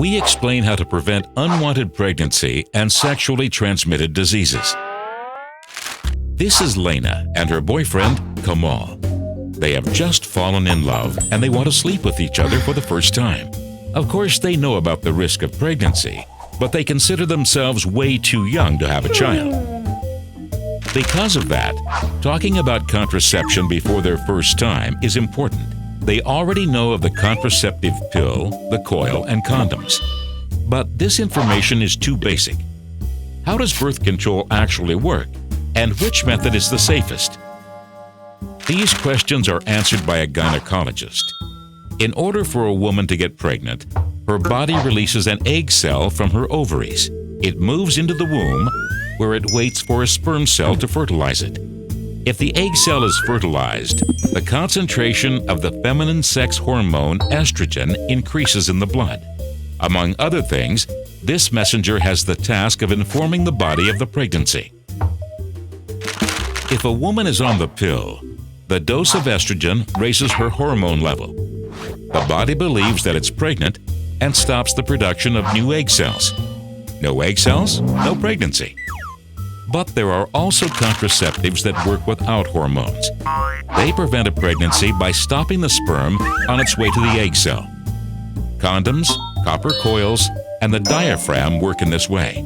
we explain how to prevent unwanted pregnancy and sexually transmitted diseases. This is Lena and her boyfriend, Kamal. They have just fallen in love and they want to sleep with each other for the first time. Of course, they know about the risk of pregnancy, but they consider themselves way too young to have a child. Because of that, talking about contraception before their first time is important. They already know of the contraceptive pill, the coil, and condoms. But this information is too basic. How does birth control actually work, and which method is the safest? These questions are answered by a gynecologist. In order for a woman to get pregnant, her body releases an egg cell from her ovaries. It moves into the womb, where it waits for a sperm cell to fertilize it. If the egg cell is fertilized, the concentration of the feminine sex hormone estrogen increases in the blood. Among other things, this messenger has the task of informing the body of the pregnancy. If a woman is on the pill, the dose of estrogen raises her hormone level. The body believes that it's pregnant and stops the production of new egg cells. No egg cells, no pregnancy. But there are also contraceptives that work without hormones. They prevent a pregnancy by stopping the sperm on its way to the egg cell. Condoms, copper coils, and the diaphragm work in this way.